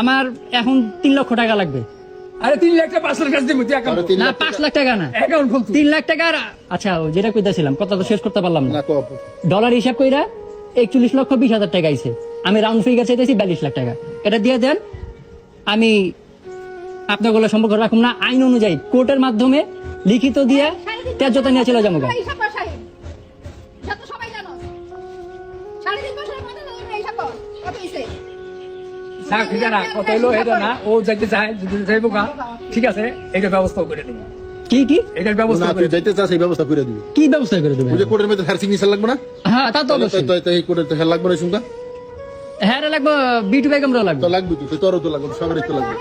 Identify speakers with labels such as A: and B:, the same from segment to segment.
A: আমার এখন 3 লক্ষ টাকা লাগবে।
B: আরে 3 লাখ টাকা 5 লাখ কাছে দিমু তুই অ্যাকাউন্ট
A: না 5 লাখ টাকা না,
B: অ্যাকাউন্ট খুল
A: 3 লাখ টাকা। আচ্ছা যেটা কইতাছিলাম কথা তো শেষ করতে পারলাম না। ডলার হিসাব কইরা 41,20,000 টাকা আইছে। আমি রাউন্ড ফিগার চাইতেছি 42 লাখ টাকা। এটা দিয়ে দেন, আমি আপনাগুলো সম্পর্ক রাখুন না। আইন অনুযায়ী কোর্টের মাধ্যমে লিখিত দিয়ে ত্যায্যতা নিয়ে চলে যাবো।
B: কত হলো এটা না, ও যাইতে চায় যদি যাইবো গা, ঠিক আছে এটা ব্যবস্থা করে দিবি।
A: কি কি
B: এটার ব্যবস্থা
C: তুই যাইতে চাস এই ব্যবস্থা করে দিবি।
A: কি ব্যবস্থা করে দেবেন?
C: ওই যে কোর্টের মধ্যে হেয়ার সিগনেচার লাগবে না?
A: হ্যাঁ তা তো অবশ্যই।
C: তো এই কোর্টের তো হেয়ার লাগবে না শুনকা?
A: হ্যাঁ রে লাগবে, বিটু বেগমরা লাগবে।
C: তো লাগবে তো, তোরও তো লাগবে, সবারই তো লাগবে।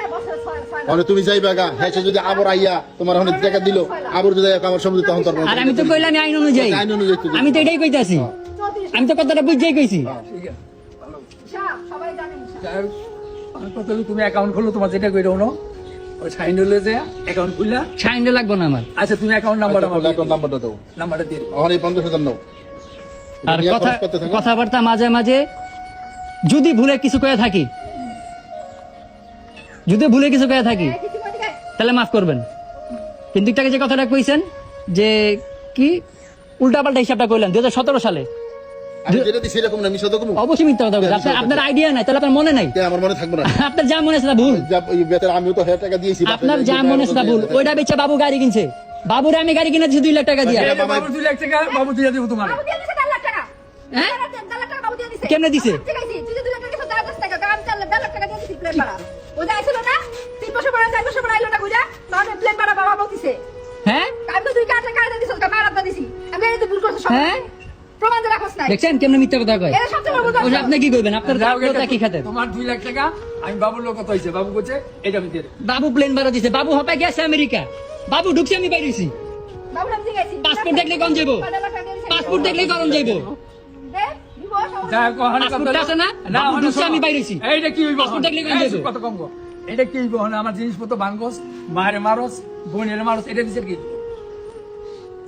C: মানে তুমি যাইবা গা, হ্যাঁ সে যদি আবার আইয়া তোমার অনেক টাকা দিল, আবার যদি আমার সম্বন্ধে তখন তোর
A: আর আমি তো কইলাম আইন অনুযায়ী,
C: আইন অনুযায়ী তুই
A: আমি তো এটাই কইতাছি। আমি তো কথাটা বুঝাই কইছি।
B: কত হলো তুমি অ্যাকাউন্ট খুললো, তোমার যেটা কইরো না ওই সাইন হলে যে অ্যাকাউন্ট খুললা।
A: সাইনটা লাগবে না আমার।
B: আচ্ছা তুমি অ্যাকাউন্ট নাম্বারটা আমার
C: অ্যাকাউন্ট নাম্বারটা দাও,
B: নাম্বারটা দিয়ে
C: ওখানে 50,000 নাও।
A: আর কথাবার্তা মাঝে মাঝে যদি ভুলে কিছু কয়ে থাকি, তাহলে মাফ করবেন। কিন্তু একটাকে যে কথাটা কইছেন যে কি উল্টাপাল্টা হিসাবটা কইলেন 2017 সালে,
C: আমি যেটা দিছি এরকম না, মিছা তো কমু।
A: অবশ্যই মিথ্যা কথা বলছেন। আপনার আইডিয়া নাই, তাহলে আপনার মনে নাই।
C: আমার মনে থাকবে না।
A: আপনার যা মনে আছে তা ভুল।
C: আমিও তো হেয়ার টাকা দিয়েছি।
A: আপনার যা মনে আছে তা ভুল। ওইটা বেচা বাবু গাড়ি কিনছে। বাবুরে আমি গাড়ি কিনেছি 2 লাখ টাকা দিয়ে।
B: বাবু 2 লাখ টাকা বাবু দিয়ে দিব তোমার।
A: হ্যাঁ কেমনে দিছে? হ্যাঁ হ্যাঁ দেখছেন কেমনে মিথ্যা কথা কয়। ওটা আপনি কি কইবেন? আপনার কথা কি খাতে?
B: তোমার 2 লাখ টাকা আমি বাবুর লোক কত হইছে, বাবু কইছে এটা আমি দিয়ে দেব।
A: বাবু প্লেন ভাড়া দিছে, বাবু হপায় গেছে আমেরিকা, বাবু ঢুকছে আমি বাইরেছি। পাসপোর্ট দেখলে কোন যাইবো? পাসপোর্ট দেখলে কোন যাইবো?
B: যা কহনা
A: পাসপোর্ট আছে না? বাবু ঢুকছে আমি বাইরেছি।
B: এইটা কি হইব?
A: পাসপোর্ট দেখলে কোন যাইবো?
B: কত কম গো? এটা কি হইব? আমার জিনিসপত্র ভাঙগস, মায়ের মারস, বোনের মারস, এটা বিচার কি?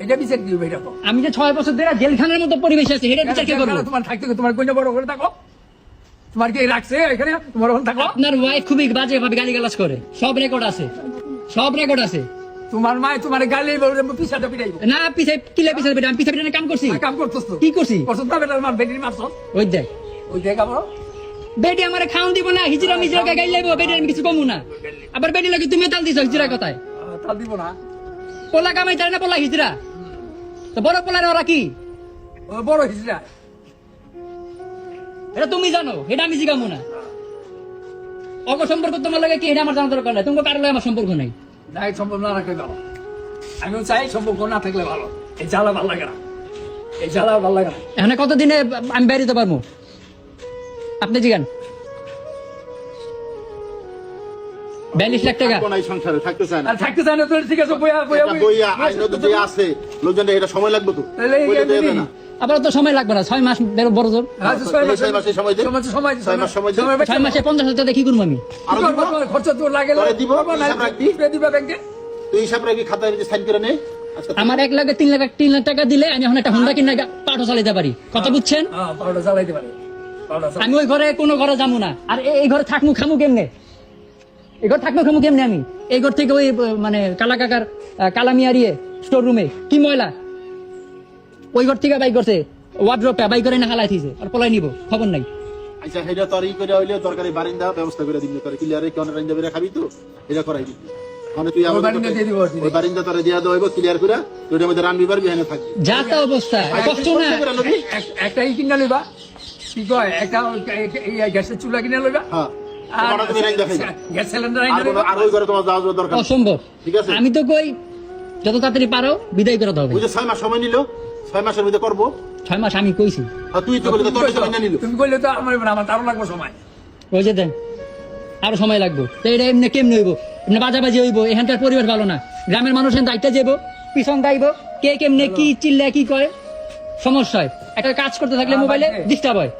B: এটা বিচার কি হইবে? এটা তো
A: আমি যে 6 বছর ধরে জেলখানার মতো পরিবেশ আছে, এটা বিচার কি করব?
B: তোমার থাকতে তোমার কইনা বড় করে থাকো, তোমার কি রাখছে এখানে তোমার ওখানে থাকো?
A: আপনার ওয়াইফ খুবই বাজে ভাবে গালিগালাজ করে, সব রেকর্ড আছে, সব রেকর্ড আছে।
B: তোমার মা তোমার গালি বলবে পিছাতে পিটাইবো
A: না পিছাই কিলে পিছাই বেটা, আমি পিছাই পিছাই কাম করছি।
B: কাম করছস তো?
A: কি করছি?
B: করছস না বেটার মা বেটির মারছস?
A: ওই দেখ
B: আবার
A: বেটি আমারে খাওন দিব না, হিজরা মিজরা গাই লাইবো, বেটি আমি কিছু কমু না। আবার বেটি লাগি তুমি তাল দিছ হিজরা কথায়।
B: তাল দিব না,
A: পোলা কামাই তার না পোলা হিজরা। তো বড় পোলার ওরা কি?
B: ও বড় হিজড়া।
A: এটা তুমি জানো, এটা আমি জিগামু না। অগ সম্পর্ক তোমার লাগে কি এটা আমার জানা দরকার নাই, তোমার কারো লাগে আমার সম্পর্ক নাই।
B: নাই সম্পর্ক না রাখলে ভালো, আমিও চাই সম্পর্ক না থাকলে ভালো। এই জ্বালা ভালো লাগে না, এই জ্বালা ভালো লাগে না।
A: এখানে কতদিনে আমি বেরিয়ে পারবো আপনি জিগান? 42 লাখ টাকা
C: কোন এই সংসারে থাকতে চায় না।
B: আর থাকতে চায় না তো ঠিক আছে, বইয়া বইয়া
C: একটা বইয়া আইন তো যে আছে, লোকজন এটা সময় লাগবে তো।
B: তাহলে এই
C: বইটা দিয়ে
B: দিবি।
C: দেয় না।
A: আবার তো সময় লাগবে না, 6 মাস বড় জোর।
B: আচ্ছা 6 মাস
C: 6 মাসে সময় দে।
B: 6 মাস সময়
C: 6 মাস
A: 6 মাসে 50,000 টাকা কি করবো আমি?
C: আরো দিব?
B: খরচ তো লাগে
C: তোরে দিব,
B: না,
C: হিসাব রাখবি?
B: দিবা ব্যাংকে।
C: তুই হিসাব রাখি, খাতায় সাইন করে নে। আজকে
A: আমার 1 লাখ 3 লাখ টাকা দিলে আমি এখন একটা হোন্ডা কিনে পাঠও চালাতে পারি। কথা বুঝছেন?
B: হ্যাঁ পাউডার জ্বালাইতে পারে, পাউডার
A: আমি ওই ঘরে কোনো ঘরে যাবো না। আর এই ঘরে থাকমু খামু কেমনে? এই ঘর থাকমু খামু কেমনে? আমি এই ঘর থেকে ওই মানে কালা কাকার কালামিয়ারিয়ে স্টোর রুমে কি ময়লা, ওই ঘর থেকে বাই করছে, ওয়ার্ড্রপটা বাই করে না হালাই থিছে আর পলাই নিব, খবর নাই।
C: আচ্ছা হেডা তরি করে হইলে দরকারি বারিন্দা ব্যবস্থা করে দিবি, তোরে ক্লিয়ারে কোন রাইন্দা বেরা খাবি তো এটা করাই দিবি। মানে তুই আমার
B: বারিন্দা দিয়ে দিব,
C: ওই বারিন্দা তোরে দিয়া দেব ক্লিয়ার করে, তুই এর মধ্যে রানবি পারবি, এখানে থাকবি।
A: যা তা অবস্থা, কষ্ট না।
B: একটা ই কিনা লইবা, কি কয় একটা এই গ্যাসের চুলা কিনা লইবা।
C: হ্যাঁ
B: আর
C: তোমার তুমি রাইন্দা খাইবা।
B: গ্যাস সিলিন্ডার আইনা লইবা।
C: আর ওই ঘরে তোমার যাওয়া দরকার নেই।
A: অসম্ভব।
C: ঠিক আছে?
A: আমি তো কই যত তাড়াতাড়ি পারো বিদায় করে দাও।
C: ওই যে 6 মাস সময় নিল, 6 মাসের মধ্যে করব।
A: 6 মাস আমি কইছি।
C: আর তুই তো বললি তো তোর সময় না নিল।
B: তুমি কইলে তো আমার আরো লাগবে সময়।
A: ওই যে দেন আরো সময় লাগবে। তো এটা এমনি কেমনে হইব? এমনি বাজাবাজি হইব? এখানকার পরিবেশ ভালো না, গ্রামের মানুষের দায়িত্ব যাইব, পিছন গাইব, কে কেমনে কি চিল্লা কি কয়, সমস্যা হয়। একটা কাজ করতে থাকলে মোবাইলে ডিস্টার্ব হয়,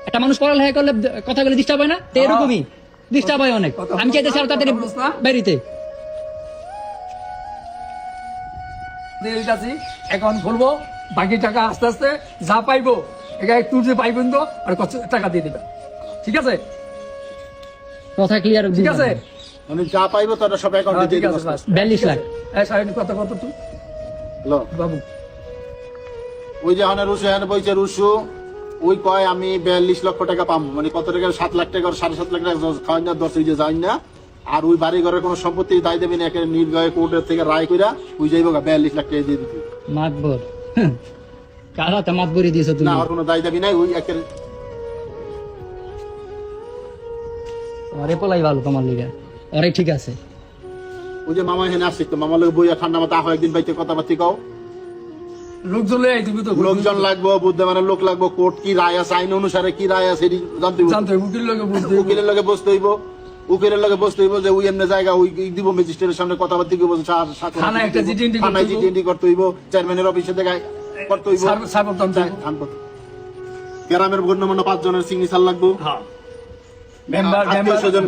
A: একটা মানুষ পড়ালেখা করলে কথা বলে ডিস্টার্ব হয় না? তো এরকমই ডিস্টার্ব হয় অনেক। আমি চাইতেছি আরো তাড়াতাড়ি বেরিতে।
B: অ্যাকাউন্ট খুলবো, বাকি টাকা আস্তে আস্তে যা পাইবো এটা একটু যে পাইবেন তো আর কত টাকা দিয়ে দিবেন, ঠিক আছে?
A: কথা ক্লিয়ার
B: ঠিক আছে
C: মানে যা পাইবো তারা সব অ্যাকাউন্টে দিয়ে
B: ঠিক
C: দিবো
B: আছে বাস।
A: 42 লাখ।
B: এই সাহেব কত কত তুই
C: লো
B: বাবু
C: ওই যে হানে রুশু হানে বইছে রুশু ওই কয় আমি 42 লক্ষ টাকা পাম মানে কত টাকা 7 লাখ টাকা 7.5 লাখ টাকা খাওয়াই না 10 যে যাই না আর ওই বাড়ি ঘরের কোনো সম্পত্তি দায় দেবেন একে নির্ভয় কোর্টের থেকে রায় কইরা ওই যাইবো 42 লাখ টাকা দিয়ে দিতে
A: মাতবর কারা তো মাতবরি দিয়েছো তুমি
C: না আর কোনো দায় দাবি নাই ওই একের
A: আরে পোলাই ভালো তোমার লিগা আরে ঠিক আছে
C: ওই যে মামা এখানে আসছে তো মামার লোক বইয়া ঠান্ডা মাথা আহ একদিন বাইতে কথাবার্তি কও
B: লোকজন লয়ে তুমি তো
C: লোকজন লাগবো বুদ্ধমানের লোক লাগবো কোর্ট কি রায় আছে আইন অনুসারে কি রায় আছে এটি জানতে হইবো।
B: জানতে উকিল লোকে বুঝতে
C: উকিলের লগে বসতে হইব উকিলের লগে বসতে হইব যে ওই এমনি জায়গা ওই দিব ম্যাজিস্ট্রেটের সামনে কথাবার্তি করবো
B: থানায় একটা জিডিএনডি
C: থানায়
B: করতে হইব।
C: জিডিএনডি করতে হইব চেয়ারম্যানের অফিসে দেখায় করতে হইব
B: সার্বতন্ত্র
C: গ্রামের গণ্যমান্য 5 জনের সিগনেচার লাগবো
B: হ্যাঁ মেম্বার
C: আত্মীয়-স্বজন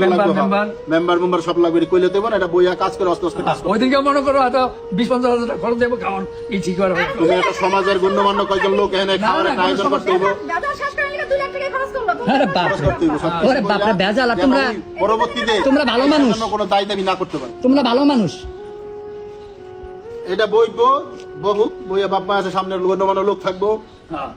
B: মেম্বার
C: মেম্বার সব লাগবে কইলে দেবো না এটা বইয়া কাজ করে আস্তে আস্তে কাজ করে
B: ওইদিকে মনে করো হয়তো 20-50 হাজার টাকা খরচ দেবো খাওয়ান এই ঠিক করে
C: তুমি একটা সমাজের গণ্যমান্য কয়জন লোক এখানে খাওয়ার একটা আয়োজন করতে হইব
D: দাদা শেষ করে নিলে 2 লাখ টাকা খরচ করলো
A: আরে বাপ
C: খরচ করতে হইব সব
A: ওরে বাপরে বেজাল আর
C: যেন
A: তোমরা
C: ওই পরবর্তীতে
A: তোমরা ভালো মানুষ।
C: যেন কোনো দায় দাবি না করতে পারে
A: তোমরা ভালো মানুষ
C: এটা বইবো বহু বইয়া বাপ্পা আছে সামনে গণ্যমান্য লোক থাকবো
B: হ্যাঁ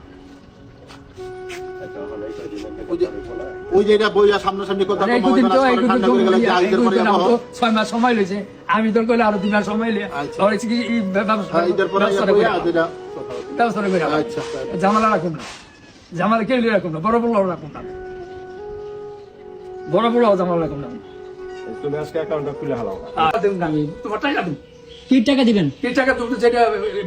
C: ওই যে এটা বইয়া সামনাসামনি কথা
B: মানে
C: কম
B: এই
C: হয় না,
B: দুদিন
C: ঠান্ডা করে গেলে যে আইদের পরে
B: তো
C: আবহাওয়া।
B: 6 মাস সময় লইছে আমি তোর কইলে আরো 2 মাস সময় লিয়ে
C: আচ্ছা।
B: আর কি এই
C: হ্যাঁ, ঈদের পরে
B: ব্যবস্থা
C: বইয়া
B: করে
C: যেটা
B: ব্যবস্থা করে
C: আচ্ছা, আচ্ছা।
B: জামালা রাখুন না জামালা কেউ রাখুন না বড় বড় রাখুন না বড় বড় জামালা রাখুন না
E: তুমি আজকে অ্যাকাউন্টটা খুলে হালাও
B: দেবো না আমি তোমার টাকা দেবো
A: কি টাকা দিবেন
B: কি টাকা তুমি যেটা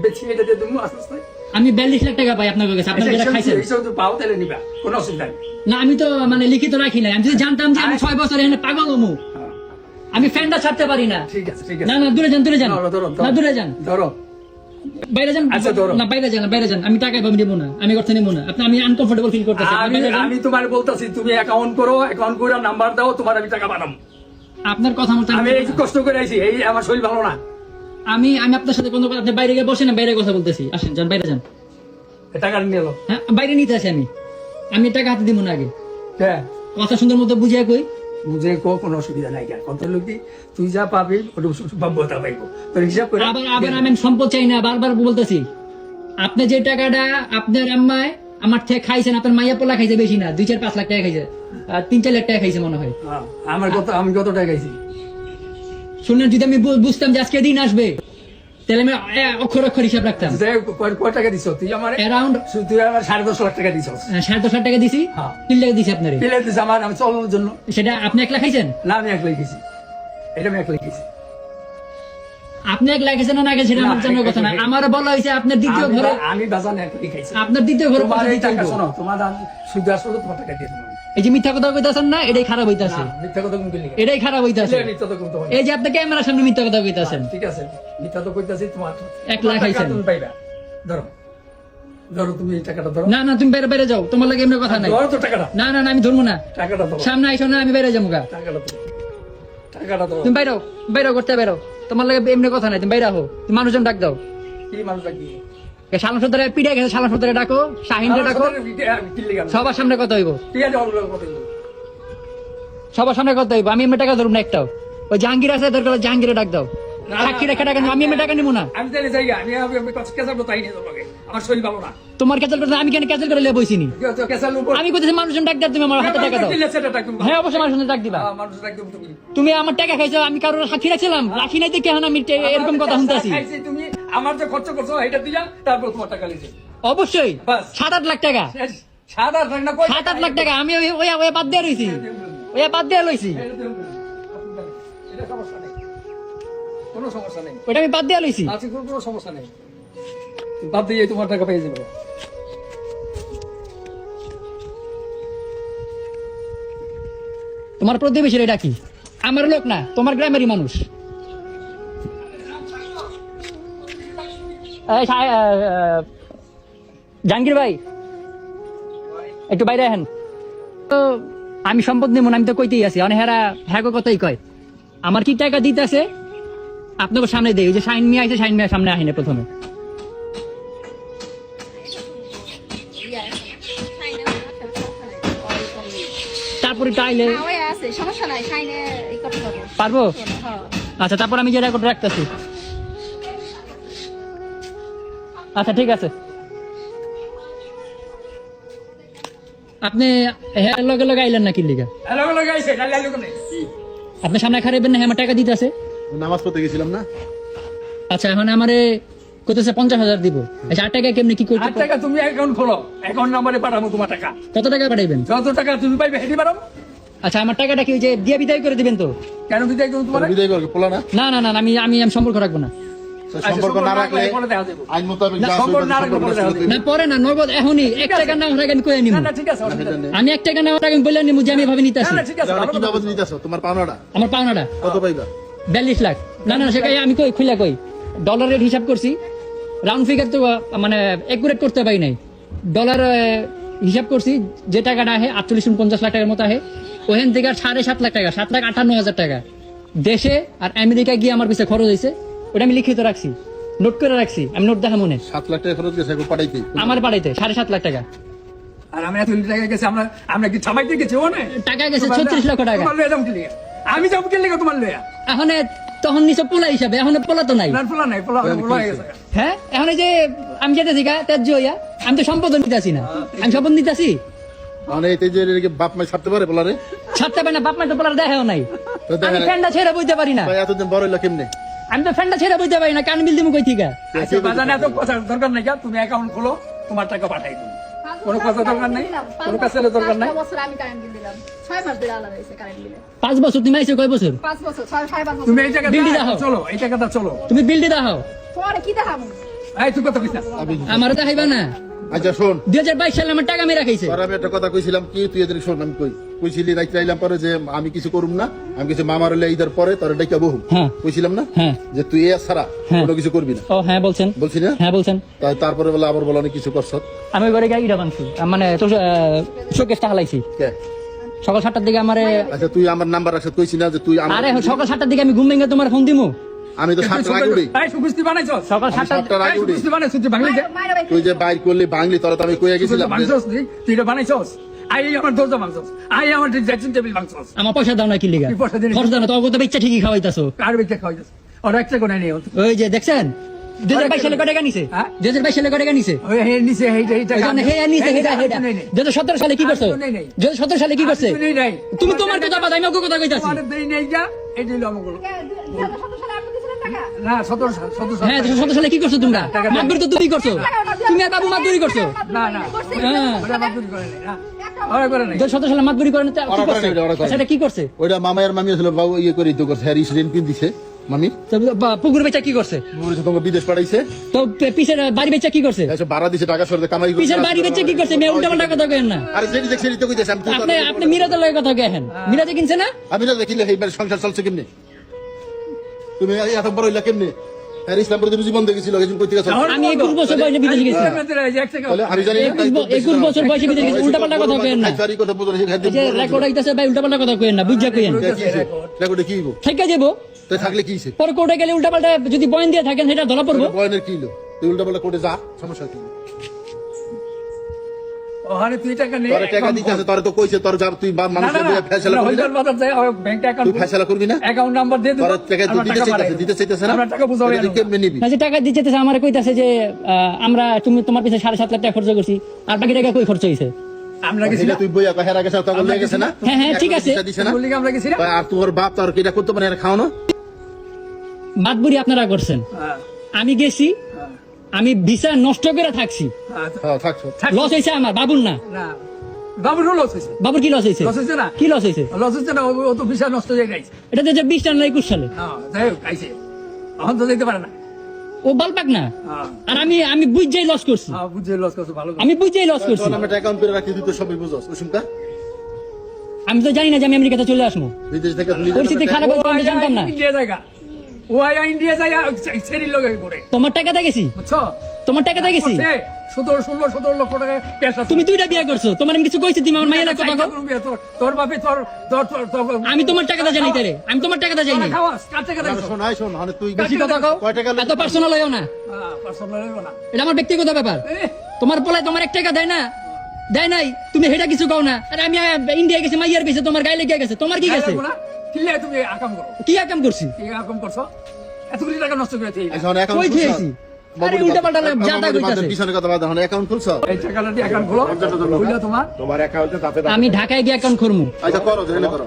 B: বেশি এটা দিয়ে দেবো আস্তে আস্তে
A: 42 লাখ টাকা পাই আপনার কাছে আপনার যেটা খাইছেন
B: এইসব তো পাও তাহলে নিবা কোনো অসুবিধা নেই
A: না আমি তো মানে লিখিত রাখি নাই আমি যদি জানতাম যে আমি 6 বছর এখানে পাগল হমু আমি ফ্যানটা ছাড়তে পারি না
B: ঠিক আছে ঠিক
A: না
B: আছে
A: না দূরে যান
B: ধরো, ধরো,
A: না দূরে যান
B: ধরো
A: বাইরে যান
B: আচ্ছা, ধরো।
A: না বাইরে যান আমি টাকা পাবো নেবো না আমি করতে নেবো না আপনি আমি আনকমফোর্টেবল ফিল করতেছি আপনি
B: আমি
A: বাইরে যান।
B: আমি তোমার বলতাছি তুমি অ্যাকাউন্ট করো অ্যাকাউন্ট করে নাম্বার দাও তোমার আমি টাকা বানাবো
A: আপনার কথা মতো
B: আমি এই যে কষ্ট করে আইছি এই আমার শরীর ভালো না
A: আমি আপনার সাথে কোনো কথা আপনি বাইরে গিয়ে বসেন না বাইরে কথা বলতেছি আসেন যান বাইরে যান
B: এই টাকা নিয়ে এলো
A: হ্যাঁ বাইরে নিতে আসি আমি টাকা হাতে দিব না আগে
B: হ্যাঁ
A: কথা সুন্দর মতো বুঝিয়ে কই
B: বুঝে কোনো অসুবিধা নাই কত লোক তুই যা পাবি ওটা বাব্যতা পাইবো তোর হিসাব করে
A: আবার আমি সম্পদ চাই না বারবার বলতেছি আপনি যে টাকাটা আপনার আম্মায় আমার থেকে খাইছেন আপনার মাইয়া পোলা খাইছে বেশি না 2-4-5 লাখ টাকা খাইছে আর 3-4 লাখ টাকা খাইছে মনে হয়
B: হ্যাঁ, আমি কত টাকা খাইছি
A: শুনলেন যদি আমি বুঝতাম যে আজকে দিন আসবে তাহলে আমি অক্ষর অক্ষর হিসাব রাখতাম
B: যে কয় টাকা দিছ তুই আমার
A: অ্যারাউন্ড
B: তুই আমার 10.5 লাখ টাকা দিছ
A: 10.5 টাকা দিছি
B: হ্যাঁ।
A: 3 টাকা দিছি আপনারে
B: পেলে দিছ আমার আমি চলানোর জন্য
A: সেটা আপনি 1 লাখ খাইছেন
B: না আমি একলাই গেছি এটা আমি একলাই গেছি
A: আপনি 1 লাখ খাইছেন না সেটা আমার
B: না,
A: জানার কথা না
B: এক লাখ।
A: আমারও বলা হয়েছে আপনার দ্বিতীয় ঘরে
B: আমি বাজান একলাই খাইছি
A: আপনার দ্বিতীয় ঘরে
B: তোমার
A: পয়সা
B: এই
A: দিতে
B: টাকা
A: হইবো।
B: শোনো তোমার আমি শুধু আসলে তোমার টাকা দিয়ে দেবো
A: এই যে মিথ্যা কথা কইতাছেন না এটাই খারাপ হইতাছে
B: না, মিথ্যা কথা কোন গেলি
A: এটাই খারাপ হইতাছে
B: মিথ্যা তো কোনতে হয়
A: এই যে আপনি ক্যামেরার সামনে মিথ্যা কথা কইতাছেন
B: ঠিক আছে মিথ্যা তো কইতাছি তোমার
A: 1 লাখ
B: টাকা
A: খাইছেন।
B: তুমি পাইবা ধরো ধরো তুমি এই টাকাটা ধরো
A: না না তুমি বাইরে বাইরে যাও তোমার লাগে এমনি কথা নাই
B: ধরো তো টাকাটা
A: না না না আমি ধরবো না
B: টাকাটা ধরো
A: সামনে আইসো না আমি বাইরে যাবো গা
B: টাকাটা ধরো টাকাটা ধরো
A: তুমি বাইরে বাইরে করতে বাইরে তোমার লাগে এমনি কথা নাই তুমি বাইরে হো তুমি মানুষজন ডাক দাও
B: কি মানুষ লাগবে
A: শালা সদরে পিড়ে গেছে শালা সদরে ডাকো শাহিনরে ডাকো সবার সামনে কথা হইব
B: ঠিক আছে অন্য কথা বলবো।
A: সবার সামনে কথা হইব আমি এমনি টাকা ধরব না একটাও ওই জাহাঙ্গীর আছে দরকার হলে জাহাঙ্গীরে ডাক দাও
B: না,
A: সাক্ষী রেখে টাকা নিবো, আমি এমনি টাকা নিবো না
B: আমি তাহলে যাই আমি আমি কেসার তাই নিয়ে তোমাকে আমার শরীর ভালো না
A: তোমার ক্যান্সেল করতে আমি কেন ক্যান্সেল করে লিয়ে বইছিনি
B: কেসার উপর
A: আমি কইতেছি মানুষজন ডাক দাও তুমি আমার হাতে টাকা দাও হ্যাঁ অবশ্যই মানুষজন ডাক দিবা
B: মানুষ একদম তুমি
A: তুমি আমার টাকা খাইছো আমি কারোর সাক্ষী রাখছিলাম রাখি নাই দেখে এখন আমি এরকম কথা শুনতেছি
B: খাইছি, তুমি আমার যে খরচ করছো এটা দিয়া তারপর তোমার টাকা লিখে
A: অবশ্যই
B: বাস।
A: 7-8 লাখ টাকা
B: সাদা না কই
A: 7-8 লাখ টাকা আমি ওই ওই বাদ দিয়ে রইছি ওই বাদ দিয়ে লইছি
B: এটা সমস্যা নেই কোনো সমস্যা নেই
A: ওইটা আমি বাদ দিয়ে লইছি
B: আজকে কোনো সমস্যা নেই বাদ দিয়ে তোমার টাকা পেয়ে যাবে
A: তোমার প্রতিবেশীর এটা কি আমার লোক না তোমার গ্রামেরই মানুষ জাহাঙ্গীর ভাই একটু বাইরে আহেন তো আমি সম্পদ নেব না আমি তো কইতেই আছি অনেক হেরা হ্যাঁ কথাই কয় আমার কি টাকা দিতেছে আপনাকে সামনে দেই ওই যে শাইন মিয়া আছে শাইন মিয়া সামনে আহিনে প্রথমে তারপরে টাইলে
D: আছে সমস্যা নাই সাইনে এই করতে পারবো
A: পারবো
D: হ্যাঁ
A: আচ্ছা তারপর আমি যে রেকর্ড রাখতেছি আচ্ছা ঠিক আছে আপনি হ্যাঁ লগে লগে আইলেন না কি লিগা
B: হ্যালো হ্যালো গাইছে ডাল ডাল কোনে
A: আপনি সামনে খারাইবেন না হ্যাঁ আমার টাকা দিতে আছে
C: নামাজ পড়তে গেছিলাম না
A: আচ্ছা এখন আমারে কইতেছে 50,000 দিব আচ্ছা 8 টাকা কেমনে কি করতে
B: 8 টাকা তুমি অ্যাকাউন্ট খোলো অ্যাকাউন্ট নম্বরে পাঠাবো তোমার টাকা
A: কত টাকা পাঠাইবেন
B: যত টাকা তুমি পাইবে হেডি পারো
A: আচ্ছা আমার টাকাটা কি ওই যে দিয়ে বিদায় করে দিবেন তো
B: কেন বিদায় করব তোমার
C: বিদায় করবে পোলা না
A: না না না আমি আমি আমি সম্পর্ক রাখবো না
C: তো সম্পর্ক না রাখলে
B: পরে দেখা যাবে
C: আইন মোতাবেক
B: না,
C: যা
B: সম্পর্ক
C: আছে
B: না রাখলে পরে দেখা যাবে।
A: না পরে না নগদ এখনই 1 টাকা না টাকা আমি কই নিব
B: না না ঠিক আছে অসুবিধা নেই।
A: আমি 1 টাকা না টাকা আমি বললাম নিমু যে আমি এভাবে নিতে
B: না
A: আসি
B: না ঠিক আছে ভালো
C: কি
B: কথা।
C: বাবদ নিতেছো তোমার পাওনাটা
A: আমার পাওনাটা
C: কত পাইবা
A: 42 লাখ না না সেটাই আমি কই খুলে কই ডলার রেট হিসাব করছি রাউন্ড ফিগার তো মানে একুরেট করতে পারি নাই ডলার হিসাব করছি যে টাকাটা আহে 48-49 লাখ টাকার মতো আহে ওখান থেকে 7.5 লাখ টাকা 7,58,000 টাকা দেশে আর আমেরিকা গিয়ে আমার পিছে খরচ হয়েছে ওটা আমি লিখিত রাখছি নোট করে রাখছি আমি নোট দেখা মনে
C: 7 লাখ টাকা খরচ গেছে এখন পাঠাইতে
A: আমার বাড়িতে 7.5 লাখ টাকা
B: আর আমরা এত টাকা গেছে আমরা আমরা কি ছামাইতে গেছি ও না
A: টাকা গেছে 36 লক্ষ টাকা
B: তোমার লয়ে যাম কি লিগা? আমি যাম কি লিগা তোমার লয়া
A: এখন তখন নিচে পোলা হিসাবে এখন পোলা তো নাই
B: না পোলা নাই পোলা পোলা হয়ে গেছে
A: হ্যাঁ এখন এই যে আমি যেতেছি গা ত্যায্য হইয়া আমি তো সম্পদ নিতেছি না আমি সম্পদ নিতেছি
C: মানে এই যে এর বাপ মা ছাড়তে পারে পোলারে
A: ছাড়তে পারে না বাপ মা তো পোলার দেখাও নাই
C: তো দেখা
A: আমি
C: নাই।
A: ফ্যানটা ছেড়ে বইতে পারি না
C: ভাই এতদিন বড় হইলো কেমনে
A: আমি তো ফ্যানটা ছেড়ে বইতে পারি না কান বিল দিমু কই থিকা
B: আচ্ছা বাজানে এত কথা দরকার নাই তুমি অ্যাকাউন্ট খোলো তোমার টাকা পাঠাই দিই কোনো কথা দরকার নাই কোনো কাছে দরকার নাই
D: 5 বছর আমি কারেন্ট বিল দিলাম 6 মাস ধরে আলাদা হয়েছে কারেন্ট বিলে
A: 5 বছর তুমি আইছো কয় বছর
D: 5 বছর 6.5 বছর
B: তুমি এই টাকা
A: বিলটি দাও।
B: চলো এই টাকাটা চলো
A: তুমি বিল দি দাও
D: পরে কি দেখাবো
B: এই তুই কথা কইছ না
A: আমারও দেখাইবা না
C: আচ্ছা শোন
A: 2022 সালে আমার টাকা মেরা খাইছে
C: তোর আমি একটা কথা কইছিলাম কি তুই এদের শোন আমি কইছিলি রাইতে আইলাম পরে যে আমি কিছু করুম না আমি কিছু মামার হলে ঈদের পরে তোর ডাইকা বহু
A: হ্যাঁ।
C: কইছিলাম না
A: হ্যাঁ।
C: যে তুই এ ছাড়া
A: হ্যাঁ।
C: কোনো কিছু করবি না
A: ও হ্যাঁ বলছেন
C: বলছি না
A: হ্যাঁ বলছেন
C: তারপরে বলে আবার বলে অনেক কিছু করছ
A: আমি ওই ঘরে গাইরা বানছি মানে তো শোকেসটা হালাইছি
C: কে
A: সকাল 7টার দিকে আমারে
C: আচ্ছা তুই আমার নাম্বার রাখছ কইছি না যে তুই আমার
A: আরে সকাল 7টার দিকে আমি ঘুম ভেঙে তোমার ফোন দিমু
C: আমি তো 7টার আগে উঠি
B: এই সুকুস্তি বানাইছস
A: সকাল
C: আমি
A: 7টা
C: 7টার আগে উঠি
B: সুকুস্তি বানাইছস তুই বাংলা
D: মায়ের ভাই
C: তুই যে বাইর করলি বাংলি তোরা তো আমি কইয়া গেছিলাম যে-
B: বানাইছস তুই এটা বানাইছস আই আমার দরজা ভাঙছস আই আমার ড্রেসিং টেবিল ভাঙছস
A: আমার পয়সা দাও না কি লিগা
B: কি পয়সা দিলি?
A: খরচ দাও না তো অগত বেচ্চা ঠিকই খাওয়াইতাছো
B: কার বেচে খাওয়াইছস আর একটা কোনে নেই
A: ওই যে দেখছেন 2022 সালে কয় টাকা নিছে
B: হ্যাঁ?
A: 2022 সালে কয় টাকা নিছে
B: ওই হে নিচে হেইটা হেইটা
A: ওই জন্য হে নিছে হেডা হেডা 2017 সালে কি করছো
B: নেই, নেই।
A: 2017 সালে কি করছে
B: নেই নাই
A: তুমি তোমার কথা বাদ আমি ওকে কথা কইতাছি
B: তোমার দেই নেই যা এই দিল আমাকে
D: 2017 সালে আপনি দিয়েছিলেন টাকা
B: না 17
A: হ্যাঁ 2017 সালে কি করছো তোমরা
B: টাকা দাও।
A: মাতবরি তো তুমি করছো তুমি আর বাবু মাতবরি করছো
B: না না
A: হ্যাঁ
B: ওটা বাদুরি করে নাই না ওরা করে নাই
A: 2017 সালে মাতবরি করে না তো কি
C: ওরা করে
A: করছে
C: নাই, ওরা করে নাই।
A: সেটা কি করছে
C: ওইটা মামায়ের মামি ছিল বাবু ইয়ে করে তো করছে হ্যারিস ঋণ কিন দিছে মামি
A: তো পুকুর বেচা কি করছে
C: বলেছে তোমাকে বিদেশ পাঠাইছে
A: তো পিছের বাড়ি বেচা কি করছে
C: এসে ভাড়া দিছে টাকা সরতে কামাই করছে
A: পিছের বাড়ি বেচা কি করছে মেয়ে উল্টা পাল্টা কথা কেন না
C: আরে যেটি দেখছি তো কইতেছে আমি
A: আপনি আপনি মিরাজের লগে কথা কেন মিরাজে কিনছে না
C: আমি না দেখিলে এইবার সংসার চলছে কেমনে তুমি এত বড় হইলা কেমনে আর ইসলাম প্রতি জীবন দেখেছিল একজন কইতে গেছে
A: আমি 21 বছর বয়সে বিদেশে গেছি
C: বলে আমি জানি না
A: 21 বছর বয়সে বিদেশে গেছি উল্টা পাল্টা কথা কেন না
C: খাইতারি কথা বলে
A: এই যে রেকর্ড হইতাছে ভাই উল্টা পাল্টা কথা কেন না বুঝা কেন
C: রেকর্ডে কি হইব
A: থেকে যাবো
C: তাই থাকলে কি হইছে
A: পরে কোর্টে গেলে উল্টা পাল্টা যদি বয়ান দিয়ে থাকেন সেটা ধরা পড়বো
C: বয়নের কি হলো তুই উল্টা পাল্টা কোটে যা সমস্যা কি
B: ওখানে তুই টাকা নেই
C: তোর টাকা দিতে আছে তোর তো কইছে তোর যা তুই মানুষের বলে ফয়সালা করবি না
B: বাজার যায় ব্যাংক অ্যাকাউন্ট
C: তুই ফয়সালা করবি না
B: অ্যাকাউন্ট নাম্বার দিয়ে
C: তোর টাকা দিতে চাইতেছে না
B: আমরা টাকা বুঝাবো
C: এটা তুই কেমনে নিবি
A: না যে টাকা দিতে আমার কইতাছে যে আমরা তুমি তোমার পিছে 7.5 লাখ টাকা খরচ করছি আর বাকি টাকা কই খরচ হইছে
B: আমরা গেছি
C: এটা তুই বইয়া কহের আগে তখন লেগে গেছে না
A: হ্যাঁ, হ্যাঁ, ঠিক আছে।
C: দিছে না
B: বলি আমরা গেছি না
C: আর তোর বাপ তোর কিটা করতে পারে আর খাওয়ানো
A: মাতবুরি আপনারা করছেন
B: হ্যাঁ,
A: আমি গেছি
B: হ্যাঁ,
A: আমি ভিসা নষ্ট করে থাকছি
B: আচ্ছা।
C: হ্যাঁ থাকছো
A: লস হয়েছে আমার বাবুর না
B: না বাবুরও লস হয়েছে
A: বাবুর কি লস হয়েছে
B: লস হয়েছে না
A: কি লস হয়েছে
B: লস হচ্ছে না ও তো বিশাল নষ্ট হয়ে গেছে
A: এটা 2020 সাল না 21 সালে
B: যাই হোক আইছে এখন তো যেতে পারে না
A: ও বালপাক না
B: হ্যাঁ,
A: আর আমি বুঝাই লস করছি
B: হ্যাঁ, বুঝে লস করছো ভালো করছো।
A: আমি বুঝাই লস করছি
C: তোর নামে অ্যাকাউন্ট করে রাখি তুই তো সবই বুঝছস ওসুমকা
A: আমি তো জানি না যে আমি আমেরিকাতে চলে আসবো
C: বিদেশ থেকে নিজের
A: পরিস্থিতি
C: নামে
A: খারাপ
B: ও
A: হয়েছে আমি
B: আয়া
A: জানতাম না
B: ইন্ডিয়া জায়গা ও আয়া ইন্ডিয়া জায়গা সেরি লগে করে
A: তোমার টাকাতে গেছি
B: বুঝছো
A: তোমার টাকাতে গেছি
B: 17 লক্ষ টাকা ক্যাশ আছে
A: তুমি দুইটা বিয়ে করছো তোমার আমি কিছু কইছি তুমি আমার মাইয়ের কথা কও
B: তোর বাপে তোর
A: আমি তোমার টাকাতে জানি তারে আমি তোমার টাকাতে যাই না
B: খাওয়াস কার টাকা
C: না,
B: দিছো
C: শোন আয় শোন মানে তুই
A: বেশি কথা কও
C: কয় টাকা
A: এত পার্সোনাল হইও না
B: পার্সোনাল না
A: এটা আমার ব্যক্তিগত ব্যাপার
B: এ,
A: তোমার পোলায় তোমার 1 টাকা দেয় না দেয় নাই তুমি হেটা কিছু কও না আর আমি ইন্ডিয়া গেছি মাইয়ার গেছে তোমার গায়ে লেগে গেছে তোমার কি গেছে
B: কিলে তুমি আকাম করো
A: কি কাম করছি
B: কি আকাম করছো এত কোটি টাকা নষ্ট করে দিই
C: এখন অ্যাকাউন্ট
A: কই খেয়েছি আরে উল্টা পাল্টা জাতা কইতাছে
C: পিছনে কথা বাদ এখন অ্যাকাউন্ট খুলছো
B: এই টাকাটা দিয়ে অ্যাকাউন্ট খোলো খুলে তোমার
E: তোমার অ্যাকাউন্টে তাতে
A: আমি ঢাকায় গিয়ে অ্যাকাউন্ট করবো
C: আচ্ছা করো যেখানে করো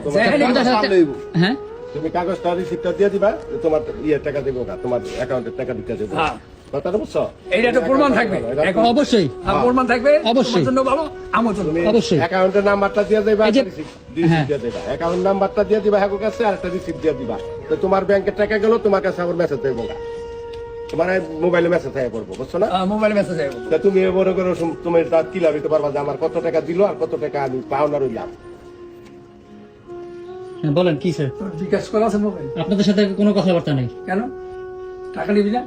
A: হ্যাঁ
E: তুমি কাগজটা রিসিপ্টটা দিয়ে দিবা যে তোমার টাকা দেবো না তোমার অ্যাকাউন্টের টাকা দিতে দেবো
B: হ্যাঁ
E: কথাটা বুঝছো
B: এইটা তো প্রমাণ থাকবে এখন
A: অবশ্যই
B: প্রমাণ থাকবে
A: অবশ্যই।
B: তোমার জন্য ভালো আমার জন্য ভালো।
A: অবশ্যই
E: অ্যাকাউন্টের নাম্বারটা দিয়ে দিবা
A: এই যে-
E: রিসিপ্ট
A: হ্যাঁ।
E: দিয়ে দিবা অ্যাকাউন্ট নাম্বারটা দিয়ে দিবা হ্যাঁ কাছে আর একটা রিসিপ্ট দিয়ে দিবা তো তোমার ব্যাংকের টাকা গেল তোমার কাছে আবার মেসেজ দেবো না তোমার মোবাইলে মেসেজ হয়ে পড়বো বুঝছো না
B: মোবাইল মেসেজ আইবো
E: তা তুমি মনে করো তুমি তার কি লাভ দিতে পারবা যে আমার কত টাকা দিল আর কত টাকা আমি পাওনা রইলাম
A: হ্যাঁ, বলেন কি স্যার
B: তোর বিকাশ করা আছে মোবাইল
A: আপনাদের সাথে কোনো কথাবার্তা নেই
B: কেন টাকা নিবি না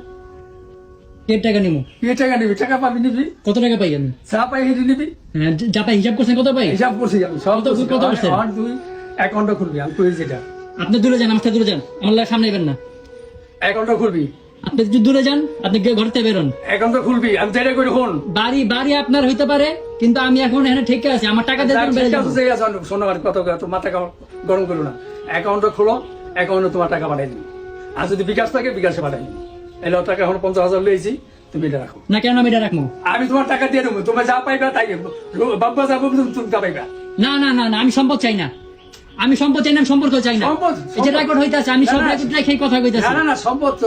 A: কে টাকা নিবো
B: কি টাকা নিবি টাকা পাবি নিবি
A: কত টাকা পাই আমি
B: চা পাই হেঁটে নিবি
A: হ্যাঁ যা পাই হিসাব করছেন কত পাই
B: হিসাব করছি আমি সব
A: কত- কত করছেন?
B: আর তুই অ্যাকাউন্টটা খুলবি আমি কই যেটা
A: আপনি দূরে যান আমার থেকে দূরে যান আমার লাগে সামনে এবেন না
B: অ্যাকাউন্টটা খুলবি
A: আপনি যদি দূরে যান আপনি ঘর থেকে বেরোন
B: অ্যাকাউন্টটা খুলবি আমি যেটা করি হন
A: বাড়ি বাড়ি আপনার হইতে পারে কিন্তু আমি এখন এখানে ঠিক আছে আমার টাকা দিয়ে দেবেন, বেড়ে যাবো।
B: শোনো আর কত তোমার টাকা গরম করো না অ্যাকাউন্টটা খোলো অ্যাকাউন্টে তোমার টাকা পাঠাই দিবি আর যদি বিকাশ থাকে বিকাশে পাঠাই দিবি এলো টাকা এখন 50,000 লইছি তুমি এটা রাখো
A: না কেন আমি এটা রাখবো
B: আমি তোমার টাকা দিয়ে দেবো তোমার যা পাইবা তাই বাবা যাবো তুমি তা পাইবা
A: না না না না আমি সম্পদ চাই না আমি সম্পদ চাই না আমি সম্পর্ক চাই না
B: সম্পদ-
A: এই যে রেকর্ড হইতাছে আমি সব
B: না, না।
A: রেকর্ড রেখে কথা কইতাছি
B: না না না সম্পদ তো